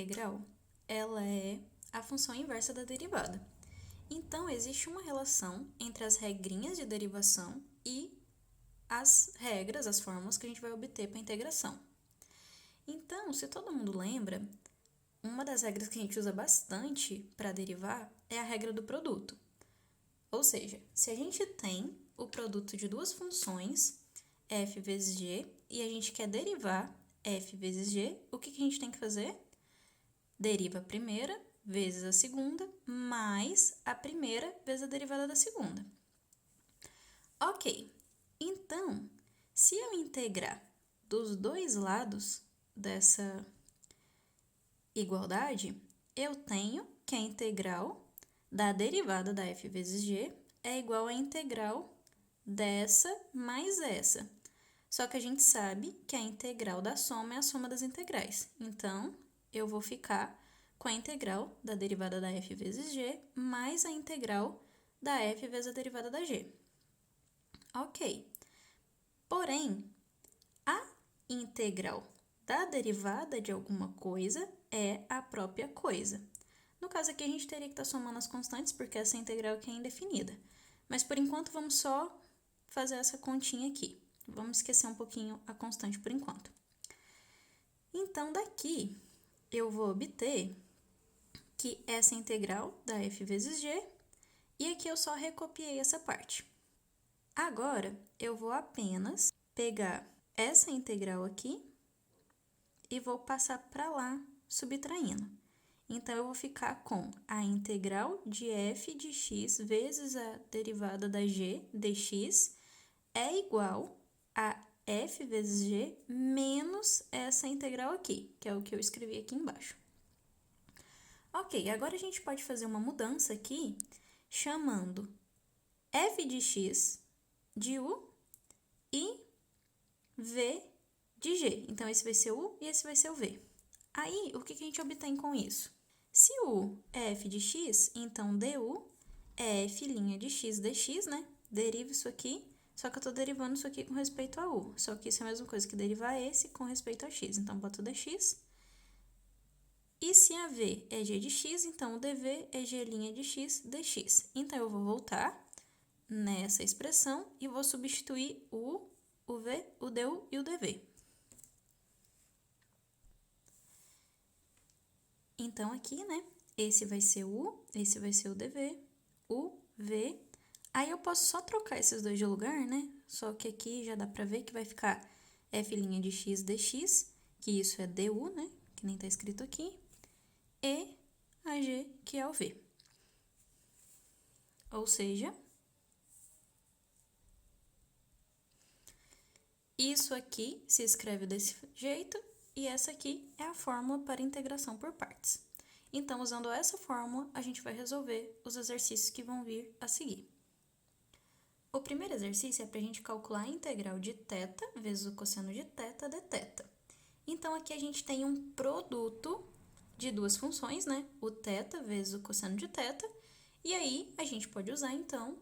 integral, ela é a função inversa da derivada. Então, existe uma relação entre as regrinhas de derivação e as regras, as fórmulas que a gente vai obter para a integração. Então, se todo mundo lembra, uma das regras que a gente usa bastante para derivar é a regra do produto. Ou seja, se a gente tem o produto de duas funções, f vezes g, e a gente quer derivar f vezes g, o que a gente tem que fazer? Deriva a primeira vezes a segunda, mais a primeira vezes a derivada da segunda. Ok, então, se eu integrar dos dois lados dessa igualdade, eu tenho que a integral da derivada da f vezes g é igual à integral dessa mais essa. Só que a gente sabe que a integral da soma é a soma das integrais. Então, eu vou ficar com a integral da derivada da f vezes g mais a integral da f vezes a derivada da g. Ok. Porém, a integral da derivada de alguma coisa é a própria coisa. No caso aqui, a gente teria que estar somando as constantes, porque essa integral aqui é indefinida. Mas, por enquanto, vamos só fazer essa continha aqui. Vamos esquecer um pouquinho a constante por enquanto. Então, daqui, eu vou obter que essa integral da f vezes g, e aqui eu só recopiei essa parte. Agora, eu vou apenas pegar essa integral aqui e vou passar para lá, subtraindo. Então, eu vou ficar com a integral de f de x vezes a derivada da g dx é igual a f vezes g menos essa integral aqui, que é o que eu escrevi aqui embaixo. Ok, agora a gente pode fazer uma mudança aqui, chamando f de x de u e v de g. Então, esse vai ser u e esse vai ser o v. Aí, o que a gente obtém com isso? Se u é f de x, então du é f' de x dx, né? Deriva isso aqui, só que eu tô derivando isso aqui com respeito a u. Só que isso é a mesma coisa que derivar esse com respeito a x. Então, boto dx. E se a v é g de x, então o dv é g' de x dx. Então, eu vou voltar nessa expressão e vou substituir o v, o du e o dv. Então, aqui, né, esse vai ser o u, esse vai ser o dv, o v. Aí, eu posso só trocar esses dois de lugar, né? Só que aqui já dá pra ver que vai ficar f' de x dx, que isso é du, né, que nem tá escrito aqui, e a g, que é o v. Ou seja, isso aqui se escreve desse jeito, e essa aqui é a fórmula para integração por partes. Então, usando essa fórmula, a gente vai resolver os exercícios que vão vir a seguir. O primeiro exercício é para a gente calcular a integral de θ vezes o cosseno de θ dθ. Então, aqui a gente tem um produto de duas funções, né? O θ vezes o cosseno de θ, e aí a gente pode usar, então,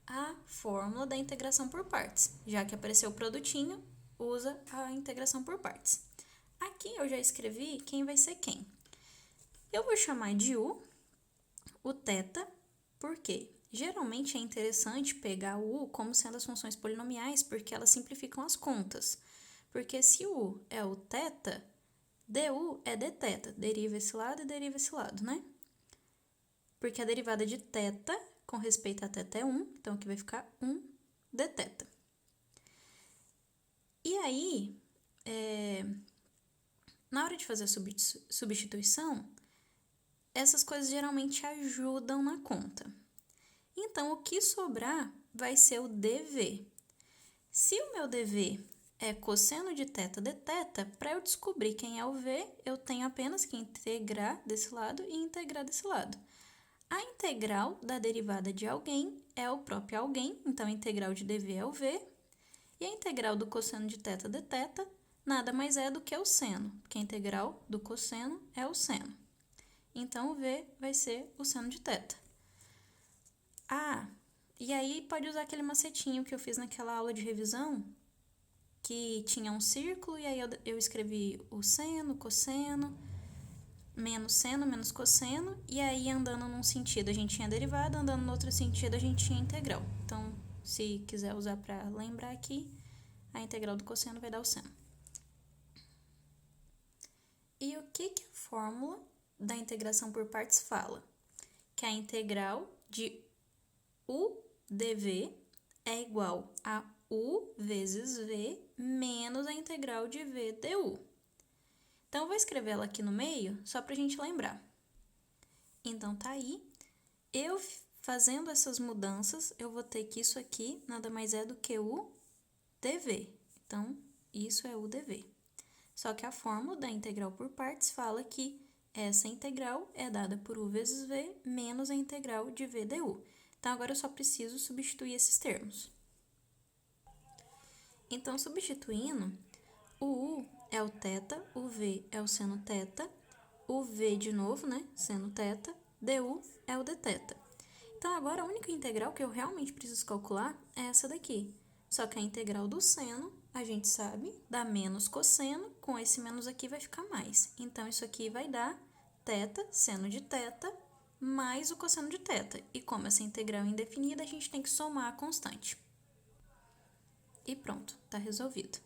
a fórmula da integração por partes. Já que apareceu o produtinho, usa a integração por partes. Aqui eu já escrevi quem vai ser quem. Eu vou chamar de u, o θ, porque geralmente é interessante pegar o u como sendo as funções polinomiais, porque elas simplificam as contas. Porque se o u é o θ, du é dθ, deriva esse lado e deriva esse lado, né? Porque a derivada de θ com respeito a θ é 1, então aqui vai ficar 1 dθ. E aí, na hora de fazer a substituição, essas coisas geralmente ajudam na conta. Então, o que sobrar vai ser o dv. Se o meu dv é cosseno de θ dθ, para eu descobrir quem é o v, eu tenho apenas que integrar desse lado e integrar desse lado. A integral da derivada de alguém é o próprio alguém, então a integral de dv é o v, e a integral do cosseno de θ dθ nada mais é do que o seno, porque a integral do cosseno é o seno. Então, o v vai ser o seno de θ. E aí pode usar aquele macetinho que eu fiz naquela aula de revisão, que tinha um círculo, e aí eu escrevi o seno, o cosseno, menos seno, menos cosseno, e aí andando num sentido a gente tinha derivada, andando no outro sentido a gente tinha integral. Então, se quiser usar para lembrar aqui, a integral do cosseno vai dar o seno. E o que a fórmula da integração por partes fala? Que a integral de u dv é igual a u vezes v menos a integral de v du. Então, eu vou escrever ela aqui no meio, só para a gente lembrar. Então, tá aí. Eu fazendo essas mudanças, eu vou ter que isso aqui nada mais é do que o dv. Então, isso é o dv. Só que a fórmula da integral por partes fala que essa integral é dada por u vezes v menos a integral de v du. Então, agora eu só preciso substituir esses termos. Então, substituindo, o u é o θ, o v é o seno θ, o v de novo, né, seno θ, du é o dθ. Então, agora a única integral que eu realmente preciso calcular é essa daqui. Só que a integral do seno, a gente sabe, dá menos cosseno, com esse menos aqui vai ficar mais. Então, isso aqui vai dar θ, seno de θ, mais o cosseno de θ. E como essa integral é indefinida, a gente tem que somar a constante. E pronto, tá resolvido.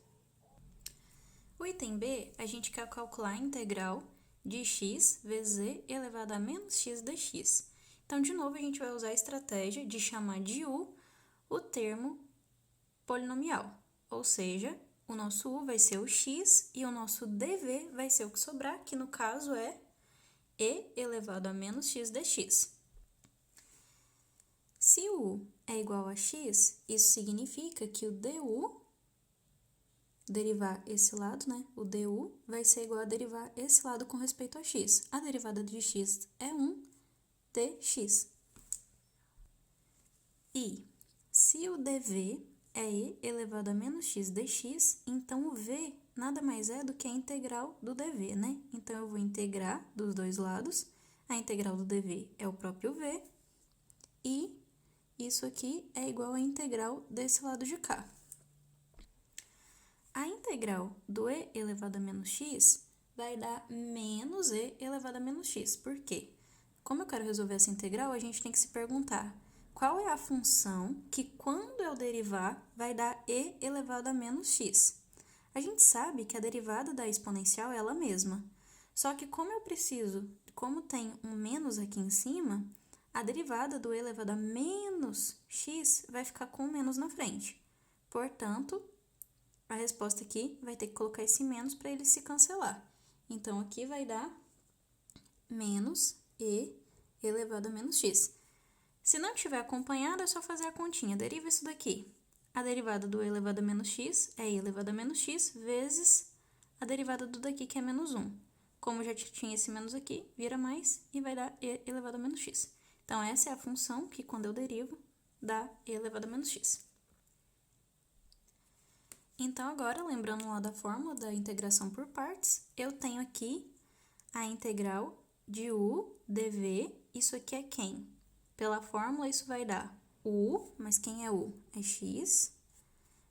O item B, a gente quer calcular a integral de x vezes e elevado a menos x dx. Então, de novo, a gente vai usar a estratégia de chamar de u o termo polinomial. Ou seja, o nosso u vai ser o x e o nosso dv vai ser o que sobrar, que no caso é e elevado a menos x dx. Se o u é igual a x, isso significa que o du, derivar esse lado, né? O du vai ser igual a derivar esse lado com respeito a x. A derivada de x é 1 dx. E se o dv é e elevado a menos x dx, então o v nada mais é do que a integral do dv, né? Então, eu vou integrar dos dois lados. A integral do dv é o próprio v. E isso aqui é igual à integral desse lado de cá. A integral do e elevado a menos x vai dar menos e elevado a menos x. Por quê? Como eu quero resolver essa integral, a gente tem que se perguntar qual é a função que, quando eu derivar, vai dar e elevado a menos x. A gente sabe que a derivada da exponencial é ela mesma. Só que como tem um menos aqui em cima, a derivada do e elevado a menos x vai ficar com um menos na frente. Portanto, a resposta aqui vai ter que colocar esse menos para ele se cancelar. Então, aqui vai dar menos e elevado a menos x. Se não tiver acompanhado, é só fazer a continha. Deriva isso daqui. A derivada do e elevado a menos x é e elevado a menos x vezes a derivada do daqui, que é menos 1. Como já tinha esse menos aqui, vira mais e vai dar e elevado a menos x. Então, essa é a função que, quando eu derivo, dá e elevado a menos x. Então, agora, lembrando lá da fórmula da integração por partes, eu tenho aqui a integral de u dv. Isso aqui é quem? Pela fórmula, isso vai dar u, mas quem é u? É x,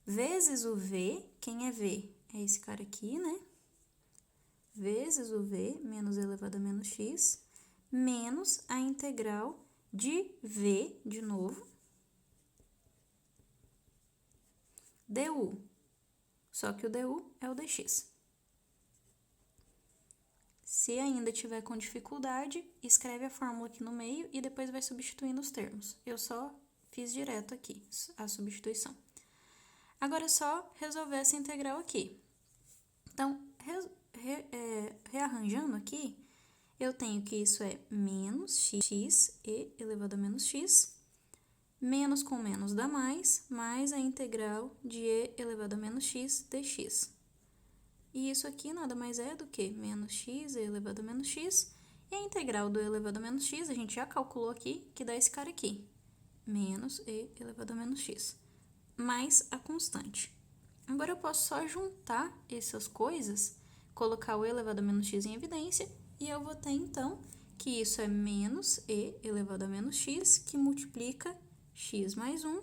vezes o v. Quem é v? É esse cara aqui, né? Vezes o v, menos elevado a menos x, menos a integral de v, de novo, du. Só que o du é o dx. Se ainda tiver com dificuldade, escreve a fórmula aqui no meio e depois vai substituindo os termos. Eu só fiz direto aqui a substituição. Agora é só resolver essa integral aqui. Então, rearranjando aqui, eu tenho que isso é menos x e elevado a menos x, menos com menos dá mais a integral de e elevado a menos x dx. E isso aqui nada mais é do que menos x e elevado a menos x. E a integral do e elevado a menos x, a gente já calculou aqui, que dá esse cara aqui. Menos e elevado a menos x. Mais a constante. Agora, eu posso só juntar essas coisas, colocar o e elevado a menos x em evidência, e eu vou ter, então, que isso é menos e elevado a menos x, que multiplica x mais 1,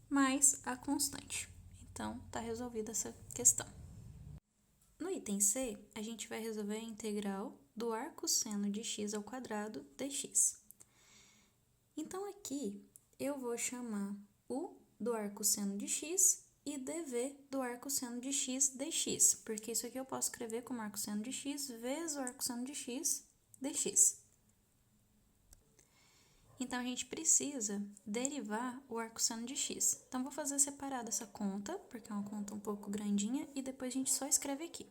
mais a constante. Então, tá resolvida essa questão. No item C, a gente vai resolver a integral do arcosseno de x ao quadrado dx. Então, aqui, eu vou chamar u do arcosseno de x e dv do arcosseno de x dx, porque isso aqui eu posso escrever como arcosseno de x vezes o arcosseno de x dx. Então, a gente precisa derivar o arcosseno de x. Então, vou fazer separada essa conta, porque é uma conta um pouco grandinha, e depois a gente só escreve aqui.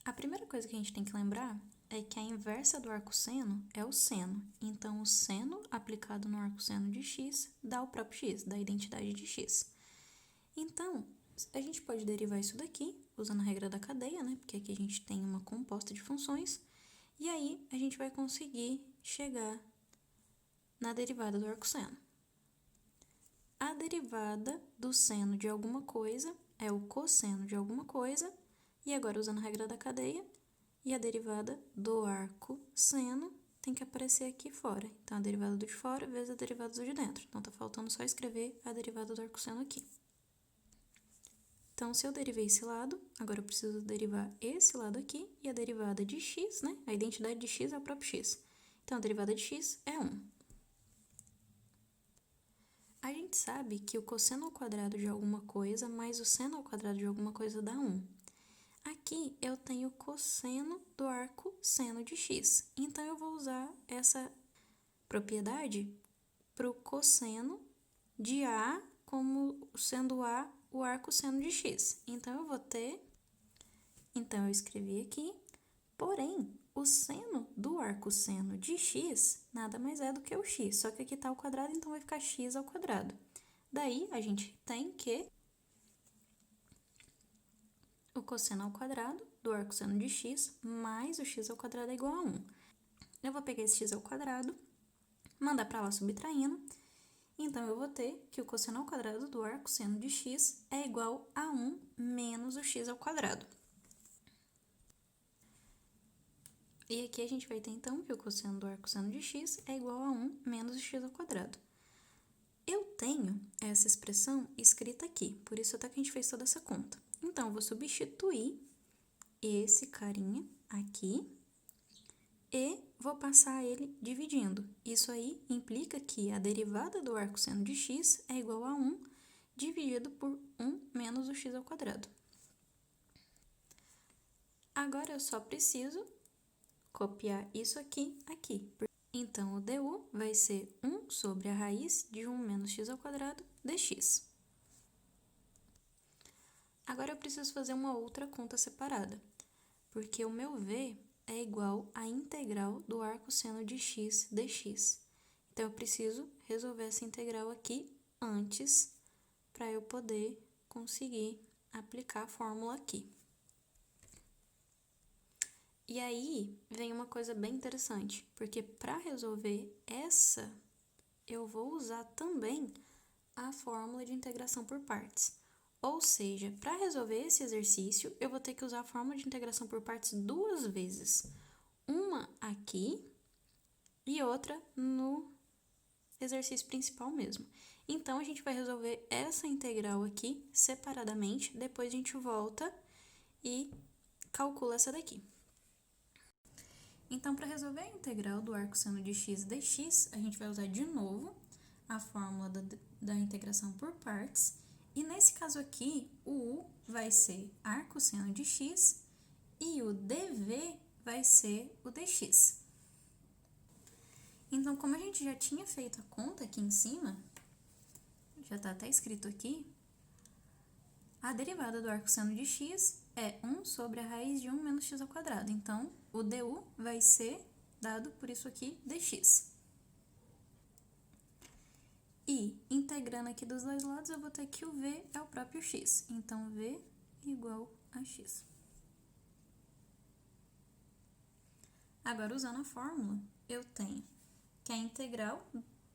A primeira coisa que a gente tem que lembrar é que a inversa do arcosseno é o seno. Então, o seno aplicado no arcosseno de x dá o próprio x, dá a identidade de x. Então, a gente pode derivar isso daqui, usando a regra da cadeia, né? Porque aqui a gente tem uma composta de funções. E aí, a gente vai conseguir chegar na derivada do arcosseno. A derivada do seno de alguma coisa é o cosseno de alguma coisa, e agora usando a regra da cadeia, e a derivada do arcosseno tem que aparecer aqui fora. Então, a derivada do de fora vezes a derivada do de dentro. Então, tá faltando só escrever a derivada do arcosseno aqui. Então, se eu derivei esse lado, agora eu preciso derivar esse lado aqui, e a derivada de x, né? A identidade de x é o próprio x. Então, a derivada de x é 1. A gente sabe que o cosseno ao quadrado de alguma coisa mais o seno ao quadrado de alguma coisa dá 1. Aqui eu tenho o cosseno do arcosseno de x. Então, eu vou usar essa propriedade para o cosseno de A como sendo A o arcosseno de x. Então, eu vou ter... Então, eu escrevi aqui, porém, o seno do arcosseno de x nada mais é do que o x, só que aqui está ao quadrado, então vai ficar x ao quadrado. Daí, a gente tem que o cosseno ao quadrado do arcosseno de x mais o x ao quadrado é igual a 1. Eu vou pegar esse x ao quadrado, mandar para lá subtraindo, então eu vou ter que o cosseno ao quadrado do arcosseno de x é igual a 1 menos o x ao quadrado. E aqui a gente vai ter, então, que o cosseno do arcosseno de x é igual a 1 menos o x ao quadrado. Eu tenho essa expressão escrita aqui, por isso até que a gente fez toda essa conta. Então, eu vou substituir esse carinha aqui e vou passar ele dividindo. Isso aí implica que a derivada do arcosseno de x é igual a 1 dividido por 1 menos o x ao quadrado. Agora, eu só preciso copiar isso aqui. Então, o du vai ser 1 sobre a raiz de 1 menos x ao quadrado dx. Agora, eu preciso fazer uma outra conta separada, porque o meu v é igual à integral do arcosseno de x dx. Então, eu preciso resolver essa integral aqui antes para eu poder conseguir aplicar a fórmula aqui. E aí, vem uma coisa bem interessante, porque para resolver essa, eu vou usar também a fórmula de integração por partes. Ou seja, para resolver esse exercício, eu vou ter que usar a fórmula de integração por partes duas vezes. Uma aqui e outra no exercício principal mesmo. Então, a gente vai resolver essa integral aqui separadamente, depois a gente volta e calcula essa daqui. Então, para resolver a integral do arcosseno de x dx, a gente vai usar de novo a fórmula da integração por partes. E nesse caso aqui, o u vai ser arcosseno de x e o dv vai ser o dx. Então, como a gente já tinha feito a conta aqui em cima, já está até escrito aqui, a derivada do arcosseno de x é 1 sobre a raiz de 1 menos x ao quadrado. Então, o du vai ser dado por isso aqui, dx. E, integrando aqui dos dois lados, eu vou ter que o v é o próprio x. Então, v igual a x. Agora, usando a fórmula, eu tenho que a integral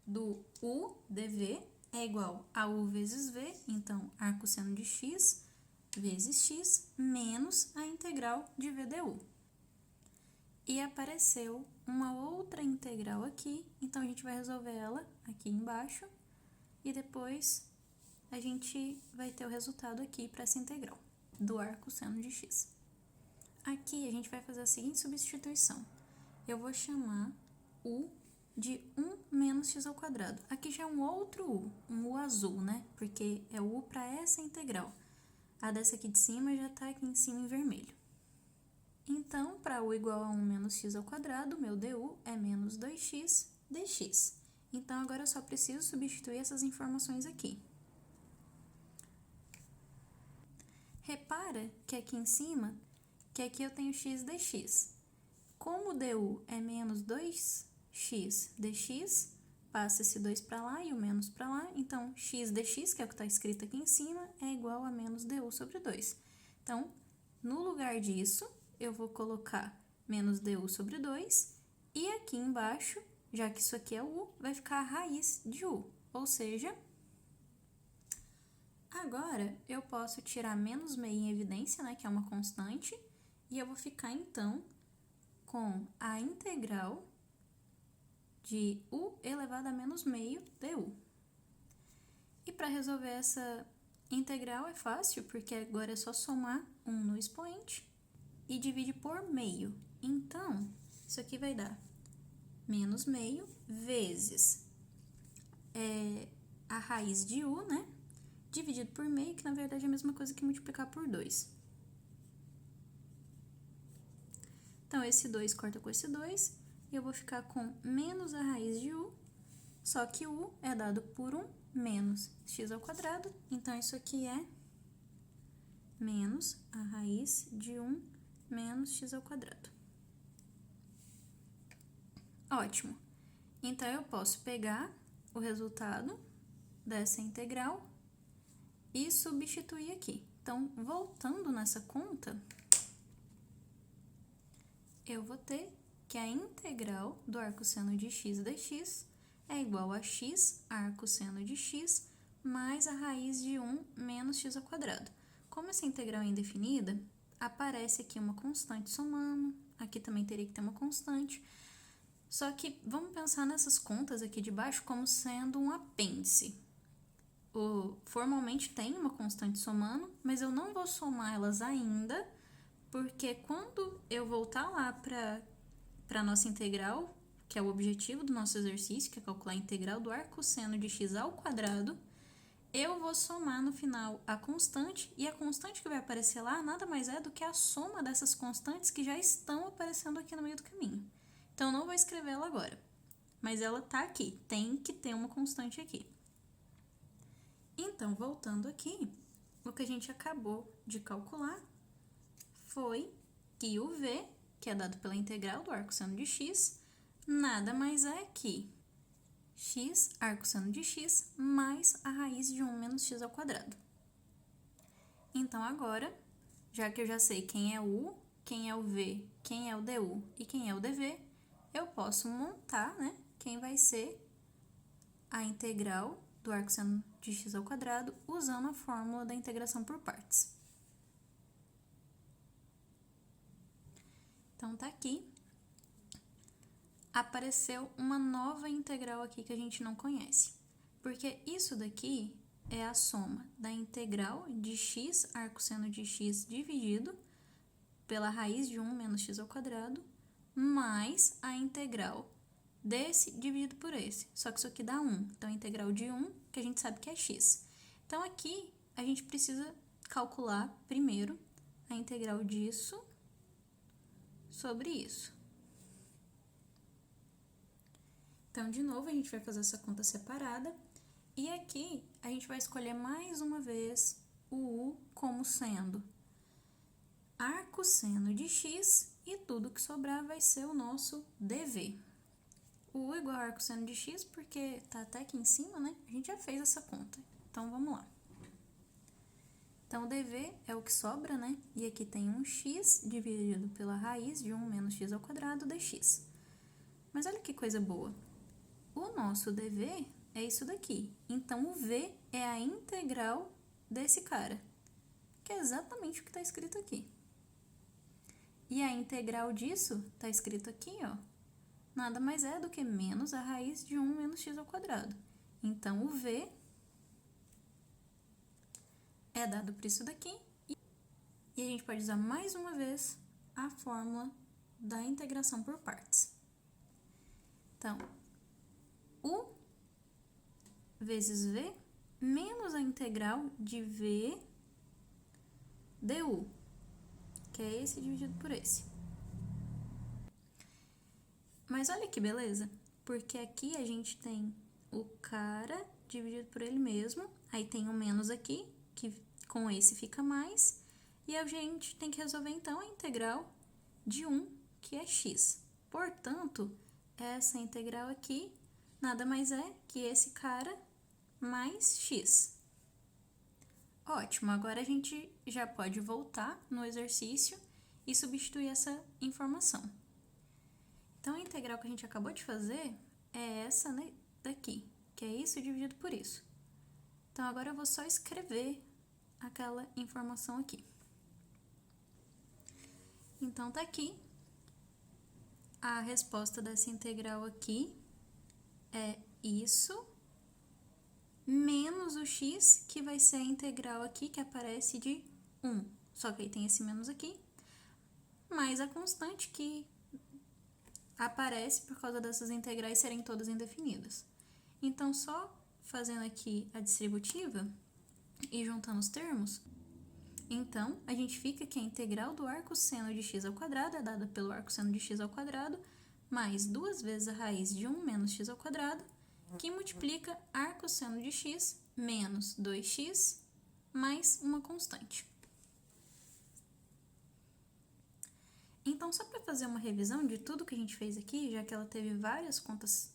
do u dv é igual a u vezes v, então, arcosseno de x vezes x, menos a integral de v du. E apareceu uma outra integral aqui, então a gente vai resolver ela aqui embaixo, e depois a gente vai ter o resultado aqui para essa integral do arcosseno de x. Aqui a gente vai fazer a seguinte substituição. Eu vou chamar u de 1 menos x ao quadrado. Aqui já é um outro u, um u azul, né? Porque é o u para essa integral. A dessa aqui de cima já está aqui em cima em vermelho. Então, para u igual a 1 menos x ao quadrado, meu du é menos 2x dx. Então, agora eu só preciso substituir essas informações aqui. Repara que aqui em cima, que aqui eu tenho x dx. Como o du é menos 2x dx, passa esse 2 para lá e o menos para lá, então x dx, que é o que está escrito aqui em cima, é igual a menos du sobre 2. Então, no lugar disso, eu vou colocar menos du sobre 2, e aqui embaixo, já que isso aqui é u, vai ficar a raiz de u, ou seja, agora eu posso tirar menos meio em evidência, né, que é uma constante, e eu vou ficar, então, com a integral de u elevado a menos meio du. E para resolver essa integral é fácil, porque agora é só somar 1 no expoente e dividir por meio. Então, isso aqui vai dar menos meio vezes a raiz de u, né? Dividido por meio, que na verdade é a mesma coisa que multiplicar por 2. Então, esse 2 corta com esse 2, e eu vou ficar com menos a raiz de u, só que u é dado por 1 menos x ao quadrado, então isso aqui é menos a raiz de 1 menos x ao quadrado. Ótimo! Então, eu posso pegar o resultado dessa integral e substituir aqui. Então, voltando nessa conta, eu vou ter que a integral do arcosseno de x dx é igual a x arcosseno de x mais a raiz de 1 menos x ao quadrado. Como essa integral é indefinida, aparece aqui uma constante somando, aqui também teria que ter uma constante. Só que vamos pensar nessas contas aqui de baixo como sendo um apêndice. Formalmente tem uma constante somando, mas eu não vou somar elas ainda, porque quando eu voltar lá para a nossa integral, que é o objetivo do nosso exercício, que é calcular a integral do arcosseno de x ao quadrado, eu vou somar no final a constante, e a constante que vai aparecer lá nada mais é do que a soma dessas constantes que já estão aparecendo aqui no meio do caminho. Então, eu não vou escrever ela agora, mas ela está aqui, tem que ter uma constante aqui. Então, voltando aqui, o que a gente acabou de calcular foi que o v, que é dado pela integral do arcosseno de x, nada mais é que x arcosseno de x mais a raiz de 1 menos x ao quadrado. Então, agora, já que eu já sei quem é o u, quem é o v, quem é o du e quem é o dv, eu posso montar, né, quem vai ser a integral do arcosseno de x ao quadrado usando a fórmula da integração por partes. Então, tá aqui. Apareceu uma nova integral aqui que a gente não conhece, porque isso daqui é a soma da integral de x arcosseno de x dividido pela raiz de 1 menos x ao quadrado, mais a integral desse dividido por esse, só que isso aqui dá 1, então a integral de 1, que a gente sabe que é x. Então, aqui a gente precisa calcular primeiro a integral disso sobre isso. Então, de novo, a gente vai fazer essa conta separada. E aqui, a gente vai escolher mais uma vez o u como sendo arcosseno de x e tudo que sobrar vai ser o nosso dv. O u igual a arcosseno de x porque tá até aqui em cima, né? A gente já fez essa conta. Então, vamos lá. Então, o dv é o que sobra, né? E aqui tem um x dividido pela raiz de 1 menos x ao quadrado dx. Mas olha que coisa boa. O nosso dv é isso daqui. Então, o v é a integral desse cara, que é exatamente o que está escrito aqui. E a integral disso está escrito aqui, ó. Nada mais é do que menos a raiz de 1 menos x ao quadrado. Então, o v é dado por isso daqui. E a gente pode usar mais uma vez a fórmula da integração por partes. Então, U vezes V menos a integral de V du, que é esse dividido por esse. Mas olha que beleza, porque aqui a gente tem o cara dividido por ele mesmo, aí tem um menos aqui, que com esse fica mais, e a gente tem que resolver então a integral de 1, que é x. Portanto, essa integral aqui nada mais é que esse cara mais x. Ótimo, agora a gente já pode voltar no exercício e substituir essa informação. Então, a integral que a gente acabou de fazer é essa daqui, que é isso dividido por isso. Então, agora eu vou só escrever aquela informação aqui. Então, tá aqui. A resposta dessa integral aqui é isso, menos o x, que vai ser a integral aqui, que aparece de 1. Só que aí tem esse menos aqui, mais a constante que aparece por causa dessas integrais serem todas indefinidas. Então, só fazendo aqui a distributiva e juntando os termos, então, a gente fica que a integral do arcosseno de x ao quadrado é dada pelo arcosseno de x ao quadrado mais 2 vezes a raiz de 1 menos x ao quadrado, que multiplica arcosseno de x menos 2x mais uma constante. Então, só para fazer uma revisão de tudo que a gente fez aqui, já que ela teve várias contas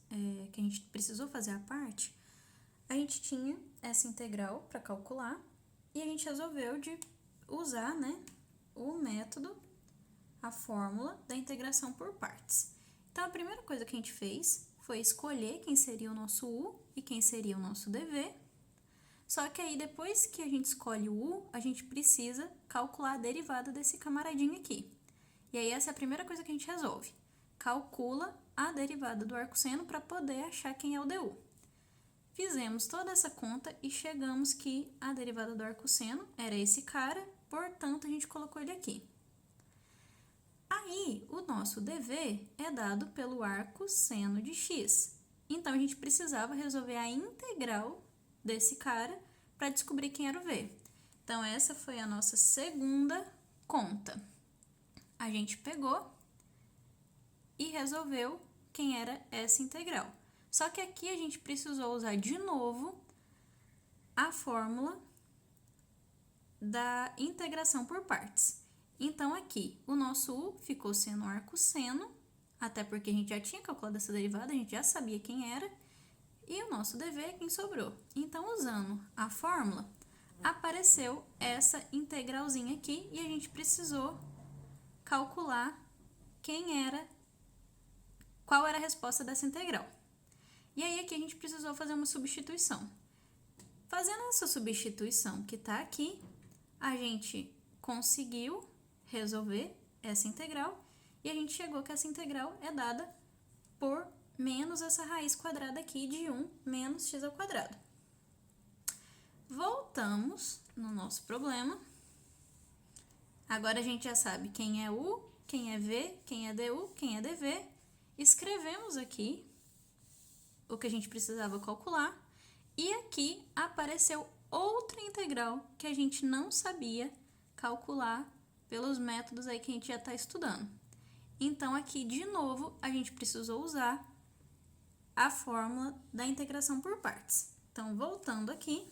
que a gente precisou fazer à parte, a gente tinha essa integral para calcular e a gente resolveu de usar, o método, a fórmula da integração por partes. Então, a primeira coisa que a gente fez foi escolher quem seria o nosso u e quem seria o nosso dv. Só que aí, depois que a gente escolhe o u, a gente precisa calcular a derivada desse camaradinho aqui. E aí, essa é a primeira coisa que a gente resolve. Calcula a derivada do arcosseno para poder achar quem é o du. Fizemos toda essa conta e chegamos que a derivada do arcosseno era esse cara, portanto, a gente colocou ele aqui. Aí, o nosso dv é dado pelo arcosseno de x. Então, a gente precisava resolver a integral desse cara para descobrir quem era o v. Então, essa foi a nossa segunda conta. A gente pegou e resolveu quem era essa integral. Só que aqui a gente precisou usar de novo a fórmula da integração por partes. Então, aqui, o nosso u ficou sendo arcosseno, até porque a gente já tinha calculado essa derivada, a gente já sabia quem era, e o nosso dv é quem sobrou. Então, usando a fórmula, apareceu essa integralzinha aqui, e a gente precisou calcular qual era a resposta dessa integral. E aí, aqui a gente precisou fazer uma substituição. Fazendo essa substituição que está aqui, a gente conseguiu resolver essa integral e a gente chegou que essa integral é dada por menos essa raiz quadrada aqui de 1 menos x ao quadrado. Voltamos no nosso problema. Agora a gente já sabe quem é u, quem é v, quem é du, quem é dv. Escrevemos aqui o que a gente precisava calcular e aqui apareceu outra integral que a gente não sabia calcular pelos métodos aí que a gente já está estudando. Então, aqui, de novo, a gente precisou usar a fórmula da integração por partes. Então, voltando aqui,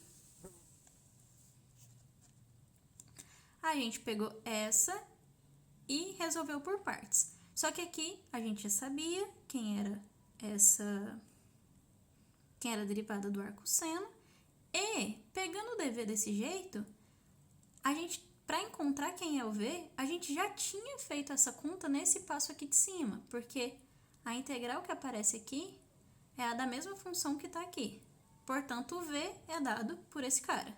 a gente pegou essa e resolveu por partes. Só que aqui a gente já sabia quem era a derivada do arcosseno, e pegando o dv desse jeito, para encontrar quem é o v, a gente já tinha feito essa conta nesse passo aqui de cima, porque a integral que aparece aqui é a da mesma função que está aqui. Portanto, o v é dado por esse cara.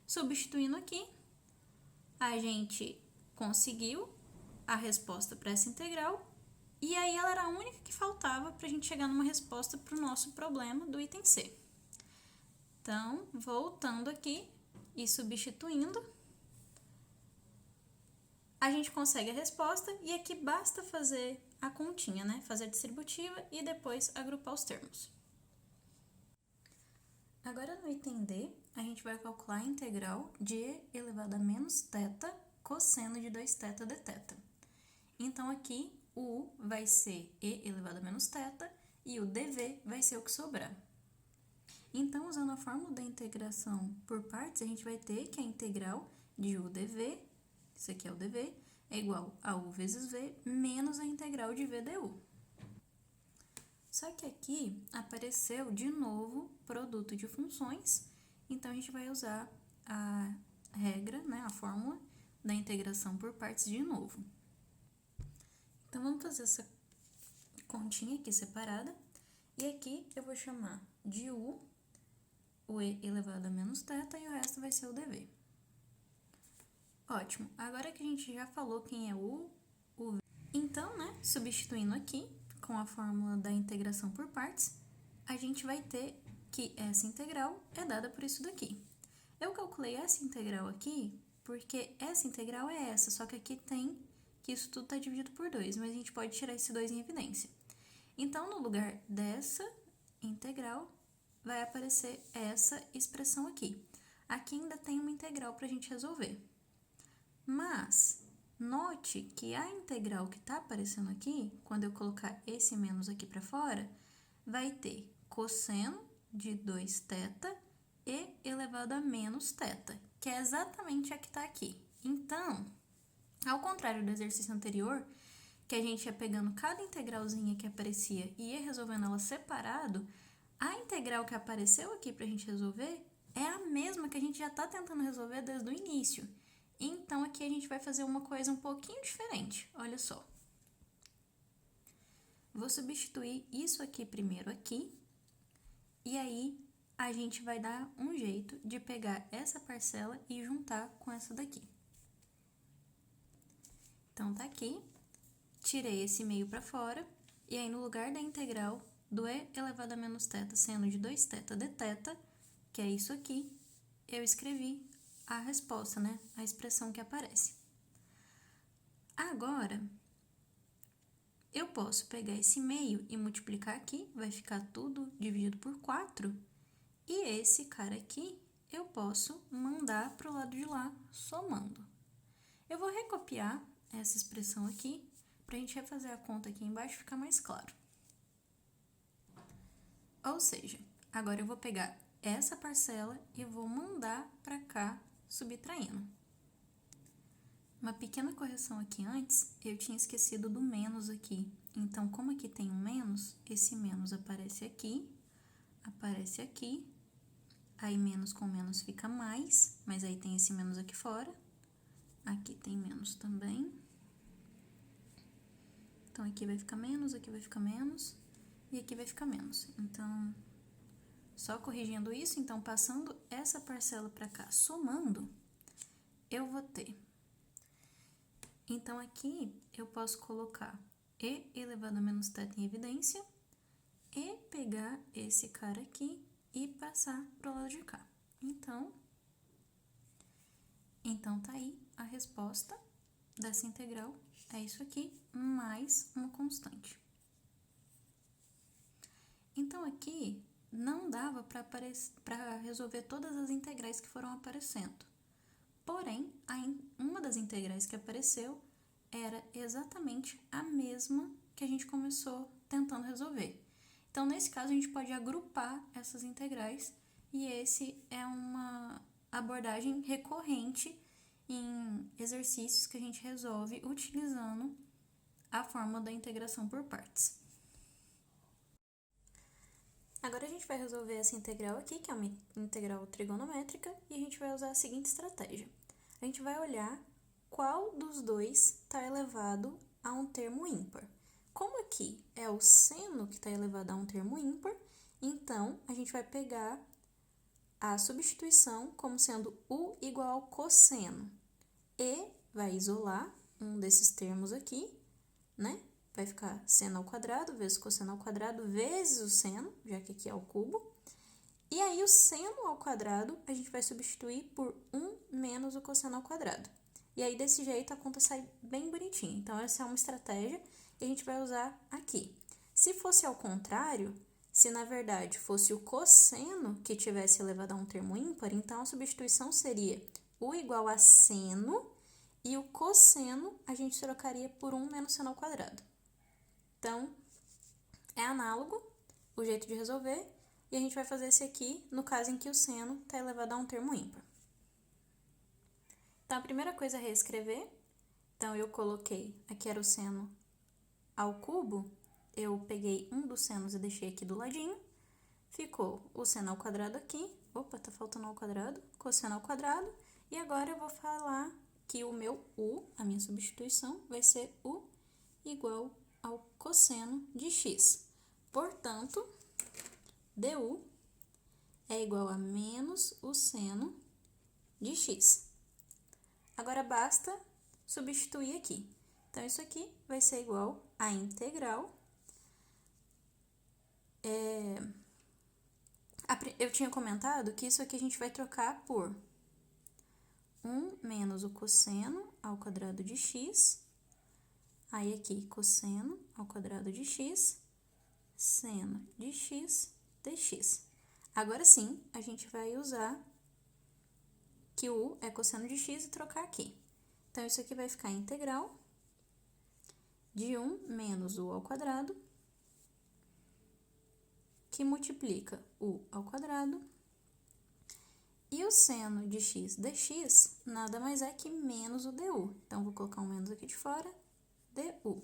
Substituindo aqui, a gente conseguiu a resposta para essa integral, e aí ela era a única que faltava para a gente chegar numa resposta para o nosso problema do item C. Então, voltando aqui e substituindo, a gente consegue a resposta e aqui basta fazer a continha, né? Fazer a distributiva e depois agrupar os termos. Agora, no item D, a gente vai calcular a integral de e elevado a menos θ cosseno de 2θ dθ. Então, aqui, o u vai ser e elevado a menos θ e o dv vai ser o que sobrar. Então, usando a fórmula da integração por partes, a gente vai ter que a integral de u dv, isso aqui é o dv, é igual a u vezes v menos a integral de v du. Só que aqui apareceu de novo produto de funções, então a gente vai usar a regra, né, a fórmula da integração por partes de novo. Então, vamos fazer essa continha aqui separada, e aqui eu vou chamar de u, o e elevado a menos θ, e o resto vai ser o dv. Ótimo, agora que a gente já falou quem é o v, então, né, substituindo aqui com a fórmula da integração por partes, a gente vai ter que essa integral é dada por isso daqui. Eu calculei essa integral aqui porque essa integral é essa, só que aqui tem que isso tudo está dividido por 2, mas a gente pode tirar esse 2 em evidência. Então, no lugar dessa integral, vai aparecer essa expressão aqui. Aqui ainda tem uma integral para a gente resolver. Mas, note que a integral que está aparecendo aqui, quando eu colocar esse menos aqui para fora, vai ter cosseno de 2θ e elevado a menos θ, que é exatamente a que está aqui. Então, ao contrário do exercício anterior, que a gente ia pegando cada integralzinha que aparecia e ia resolvendo ela separado, a integral que apareceu aqui para a gente resolver é a mesma que a gente já está tentando resolver desde o início. Então, aqui a gente vai fazer uma coisa um pouquinho diferente, olha só. Vou substituir isso aqui primeiro aqui, e aí a gente vai dar um jeito de pegar essa parcela e juntar com essa daqui. Então, tá aqui, tirei esse meio para fora, e aí no lugar da integral do e elevado a menos θ seno de 2θ dθ, que é isso aqui, eu escrevi a resposta, né? A expressão que aparece. Agora, eu posso pegar esse meio e multiplicar aqui, vai ficar tudo dividido por 4, e esse cara aqui eu posso mandar para o lado de lá, somando. Eu vou recopiar essa expressão aqui, para a gente refazer a conta aqui embaixo ficar mais claro. Ou seja, agora eu vou pegar essa parcela e vou mandar para cá, subtraindo. Uma pequena correção aqui antes, eu tinha esquecido do menos aqui. Então, como aqui tem um menos, esse menos aparece aqui, aí menos com menos fica mais, mas aí tem esse menos aqui fora. Aqui tem menos também. Então, aqui vai ficar menos, aqui vai ficar menos, e aqui vai ficar menos. Então, só corrigindo isso, então, passando essa parcela para cá, somando, eu vou ter. Então, aqui eu posso colocar e elevado a menos θ em evidência e pegar esse cara aqui e passar para o lado de cá. Então, tá aí a resposta dessa integral, é isso aqui, mais uma constante. Então, aqui não dava para resolver todas as integrais que foram aparecendo. Porém, uma das integrais que apareceu era exatamente a mesma que a gente começou tentando resolver. Então, nesse caso, a gente pode agrupar essas integrais, e esse é uma abordagem recorrente em exercícios que a gente resolve utilizando a fórmula da integração por partes. Agora a gente vai resolver essa integral aqui, que é uma integral trigonométrica, e a gente vai usar a seguinte estratégia. A gente vai olhar qual dos dois está elevado a um termo ímpar. Como aqui é o seno que está elevado a um termo ímpar, então a gente vai pegar a substituição como sendo u igual ao cosseno, e vai isolar um desses termos aqui, né? Vai ficar seno ao quadrado vezes cosseno ao quadrado vezes o seno, já que aqui é o cubo. E aí, o seno ao quadrado, a gente vai substituir por 1 menos o cosseno ao quadrado. e aí desse jeito a conta sai bem bonitinha. Então, essa é uma estratégia que a gente vai usar aqui. Se fosse ao contrário, se na verdade fosse o cosseno que tivesse elevado a um termo ímpar, então a substituição seria u igual a seno, e o cosseno a gente trocaria por 1 menos seno ao quadrado. Então, é análogo o jeito de resolver, e a gente vai fazer esse aqui no caso em que o seno está elevado a um termo ímpar. Então, a primeira coisa é reescrever. Então, eu coloquei, aqui era o seno ao cubo, eu peguei um dos senos e deixei aqui do ladinho, ficou o seno ao quadrado aqui, opa, tá faltando ao quadrado, cosseno ao quadrado, e agora eu vou falar que o meu u, a minha substituição, vai ser u igual ao cosseno de x. Portanto, du é igual a menos o seno de x. Agora, basta substituir aqui. Então, isso aqui vai ser igual a integral. Eu tinha comentado que isso aqui a gente vai trocar por 1 menos o cosseno ao quadrado de x. Aí, aqui, cosseno ao quadrado de x, seno de x dx. Agora sim, a gente vai usar que o u é cosseno de x e trocar aqui. Então, isso aqui vai ficar integral de 1 menos u ao quadrado, que multiplica u ao quadrado, e o seno de x dx nada mais é que menos o du. Então, vou colocar um menos aqui de fora, du.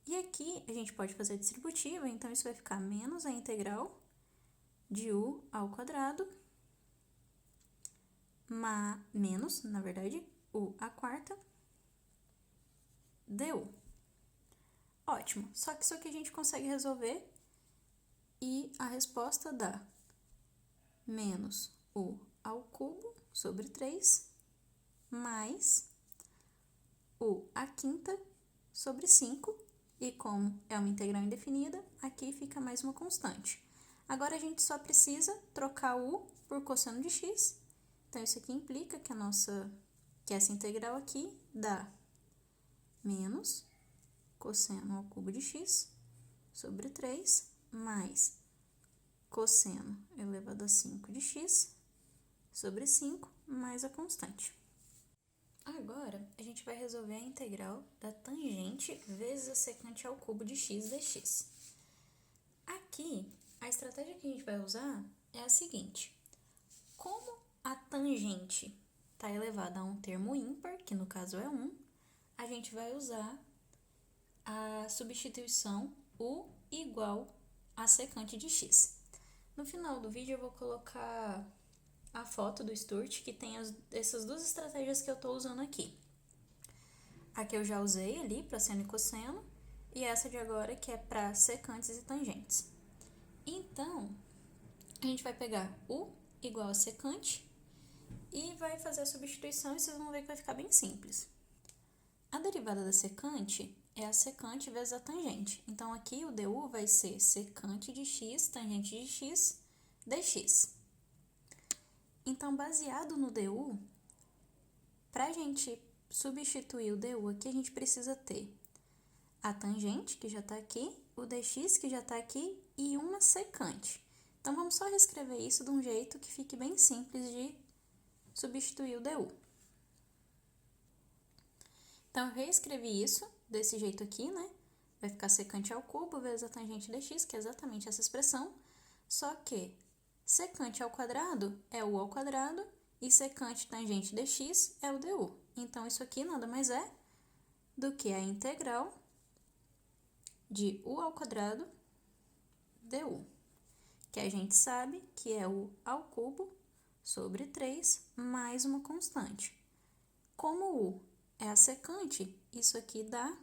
E aqui, a gente pode fazer distributiva, então isso vai ficar menos a integral de u ao quadrado, menos, na verdade, u à quarta, du. Ótimo, só que isso aqui a gente consegue resolver e a resposta dá menos u ao cubo sobre 3 mais u à quinta sobre 5, e como é uma integral indefinida, aqui fica mais uma constante. Agora, a gente só precisa trocar o u por cosseno de x, então isso aqui implica que essa integral aqui dá menos cosseno ao cubo de x sobre 3 mais cosseno elevado a 5 de x sobre 5 mais a constante. Agora, a gente vai resolver a integral da tangente vezes a secante ao cubo de x dx. Aqui, a estratégia que a gente vai usar é a seguinte. Como a tangente está elevada a um termo ímpar, que no caso é 1, a gente vai usar a substituição u igual a secante de x. No final do vídeo eu vou colocar a foto do Sturt, que tem essas duas estratégias que eu estou usando aqui. A que eu já usei ali para seno e cosseno, e essa de agora que é para secantes e tangentes. Então, a gente vai pegar u igual a secante e vai fazer a substituição, e vocês vão ver que vai ficar bem simples. A derivada da secante é a secante vezes a tangente. Então, aqui o du vai ser secante de x, tangente de x, dx. Então, baseado no du, para a gente substituir o du aqui, a gente precisa ter a tangente, que já está aqui, o dx, que já está aqui, e uma secante. Então, vamos só reescrever isso de um jeito que fique bem simples de substituir o du. Então, eu reescrevi isso desse jeito aqui, né? Vai ficar secante ao cubo vezes a tangente dx, que é exatamente essa expressão, só que secante ao quadrado é u ao quadrado e secante tangente dx é o du. Então, isso aqui nada mais é do que a integral de u ao quadrado du, que a gente sabe que é u ao cubo sobre 3 mais uma constante. Como u é a secante, isso aqui dá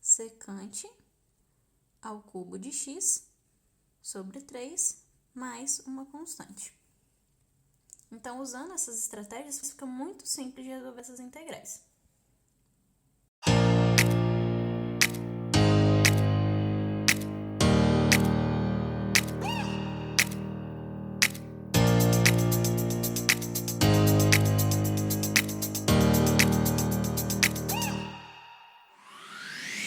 secante ao cubo de x sobre 3 mais uma constante. Então, usando essas estratégias, fica muito simples de resolver essas integrais.